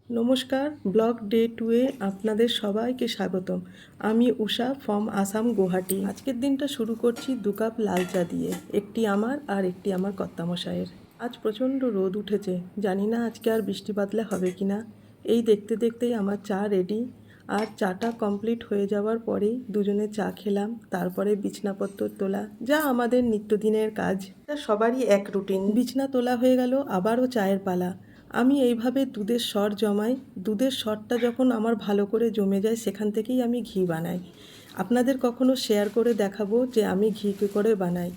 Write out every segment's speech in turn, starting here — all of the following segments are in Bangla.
নমস্কার, ব্লগ ডে 2 এ আপনাদের সবাইকে স্বাগতম। আমি উষা ফ্রম আসাম, গুয়াহাটি। আজকের দিনটা শুরু করছি 2 কাপ লাল চা দিয়ে, একটি আমার আর একটি আমার কর্তামশাইয়ের। আজ প্রচণ্ড রোদ উঠেছে, জানি না আজকে আর বৃষ্টি বাদলা হবে কি না। এই দেখতে দেখতেই আমার চা রেডি। আর চাটা কমপ্লিট হয়ে যাওয়ার পরেই দুজনে চা খেলাম, তারপরে বিছনাপত্র তোলা, যা আমাদের নিত্যদিনের কাজ। সবারই এক রুটিন। বিছনা তোলা হয়ে গেল, আবারও চায়ের পালা। আমি এইভাবে দুধের সর জমাই। দুধের সরটা যখন আমার ভালো করে জমে যায়, সেখান থেকেই আমি ঘি বানাই। আপনাদের কখনো শেয়ার করে দেখাবো যে আমি ঘি কী করে বানাই।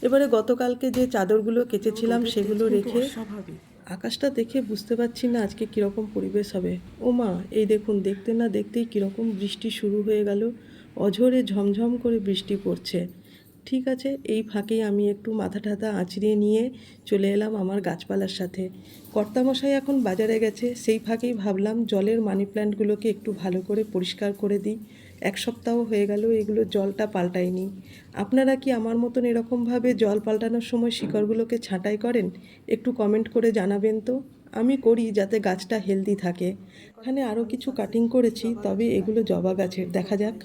এবারে গতকালকে যে চাদরগুলো কেচেছিলাম সেগুলো রেখে আকাশটা দেখে বুঝতে পারছি না আজকে কীরকম পরিবেশ হবে। ও মা, এই দেখুন, দেখতে না দেখতেই কীরকম বৃষ্টি শুরু হয়ে গেল। অঝোরে ঝমঝম করে বৃষ্টি পড়ছে। ঠিক আছে, এই ফাঁকেই আমি একটু মাথা ঠাথা আঁচড়িয়ে নিয়ে চলে এলাম আমার গাছপালার সাথে। কর্তামশাই এখন বাজারে গেছে, সেই ফাঁকেই ভাবলাম জলের মানি প্ল্যান্টগুলোকে একটু ভালো করে পরিষ্কার করে দিই। 1 সপ্তাহ হয়ে গেল এগুলো জলটা পাল্টায়নি। আপনারা কি আমার মতন এরকমভাবে জল পাল্টানোর সময় শিকড়গুলোকে ছাঁটাই করেন? একটু কমেন্ট করে জানাবেন তো। আমি করি যাতে গাছটা হেলদি থাকে। এখানে আরও কিছু কাটিং করেছি, তবে এগুলো জবা গাছের। দেখা যাক।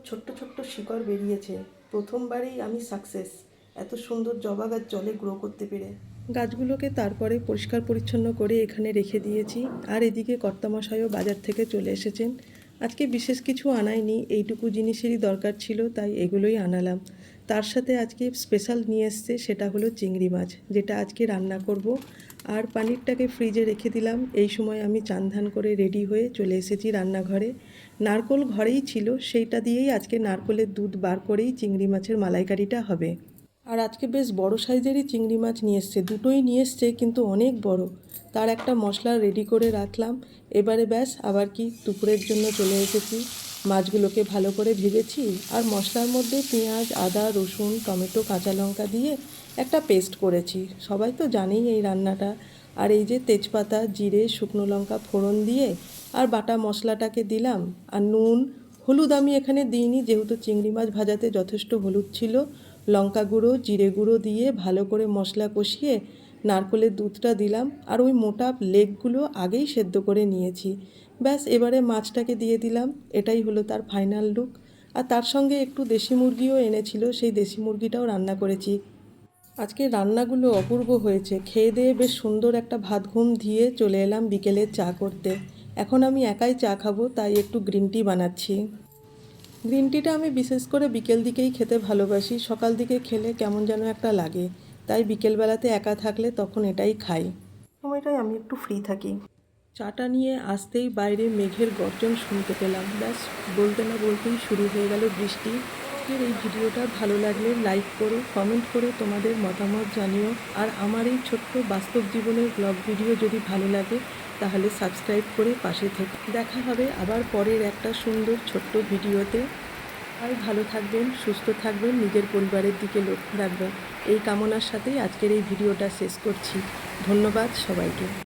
ছোট্ট ছোট্ট শিকড় বেরিয়েছে। প্রথমবারেই আমি সাকসেস, এত সুন্দর জবা গাছ জলে গ্রো করতে পেরে। গাছগুলোকে তারপরে পরিষ্কার পরিচ্ছন্ন করে এখানে রেখে দিয়েছি। আর এদিকে কর্তামশাইও বাজার থেকে চলে এসেছেন। আজকে বিশেষ কিছু আনাইনি, এইটুকু জিনিসেরই দরকার ছিল, তাই এগুলোই আনালাম। তার সাথে আজকে স্পেশাল নিয়ে এসছে, সেটা হলো চিংড়ি মাছ, যেটা আজকে রান্না করব। আর পানিরটাকে ফ্রিজে রেখে দিলাম। এই সময় আমি চান ধান করে রেডি হয়ে চলে এসেছি রান্নাঘরে। নারকোল ঘরেই ছিল, সেইটা দিয়েই আজকে নারকোলের দুধ বার করেই চিংড়ি মাছের মালাইকারিটা হবে। আর আজকে বেশ বড় সাইজেরই চিংড়ি মাছ নিয়ে এসছে, দুটোই নিয়ে এসছে কিন্তু অনেক বড়। তার একটা মশলা রেডি করে রাখলাম। এবারে ব্যাস, আবার কি দুপুরের জন্য চলে এসেছি। মাছগুলোকে ভালো করে ভেজেছি, আর মশলার মধ্যে পেঁয়াজ, আদা, রসুন, টমেটো, কাঁচা লঙ্কা দিয়ে একটা পেস্ট করেছি। সবাই তো জানেই এই রান্নাটা। আর এই যে তেজপাতা, জিরে, শুকনো লঙ্কা ফোড়ন দিয়ে আর বাটা মশলাটাকে দিলাম। আর নুন, হলুদ আমি এখানে দিইনি, যেহেতু চিংড়ি মাছ ভাজাতে যথেষ্ট হলুদ ছিল। লঙ্কা গুঁড়ো, জিরে গুঁড়ো দিয়ে ভালো করে মশলা কষিয়ে নারকেলের দুধটা দিলাম। আর ওই মোটা লেগগুলো আগেই সেদ্ধ করে নিয়েছি। ব্যাস, এবারে মাছটাকে দিয়ে দিলাম। এটাই হলো তার ফাইনাল লুক। আর তার সঙ্গে একটু দেশি মুরগিও এনেছিল, সেই দেশি মুরগিটাও রান্না করেছি। আজকে রান্নাগুলো অপূর্ব হয়েছে। খেয়ে দিয়ে বেশ সুন্দর একটা ভাত ঘুম দিয়ে চলে এলাম বিকেলে চা করতে। এখন আমি একাই চা খাবো, তাই একটু গ্রিন টি বানাচ্ছি। গ্রিন টিটা আমি বিশেষ করে বিকেল দিকেই খেতে ভালোবাসি। সকাল দিকে খেলে কেমন যেন একটা লাগে, তাই বিকেলবেলাতে একা থাকলে তখন এটাই খাই। সময়টাই আমি একটু ফ্রি থাকি। চাটা নিয়ে আসতেই বাইরে মেঘের গর্জন শুনতে পেলাম। ব্যাস, বলতে না বলতেই শুরু হয়ে গেল বৃষ্টি। এই ভিডিওটা ভালো লাগলে লাইক করো, কমেন্ট করে তোমাদের মতামত জানিও। আর আমার এই ছোট্ট বাস্তব জীবনের ব্লগ ভিডিও যদি ভালো লাগে তাহলে সাবস্ক্রাইব করে পাশে থেকে। দেখা হবে আবার পরের একটা সুন্দর ছোট্ট ভিডিওতে। আর ভালো থাকবেন, সুস্থ থাকবেন, নিজের পরিবারের দিকে লক্ষ্য রাখবেন, এই কামনার সাথেই আজকের এই ভিডিওটা শেষ করছি। ধন্যবাদ সবাইকে।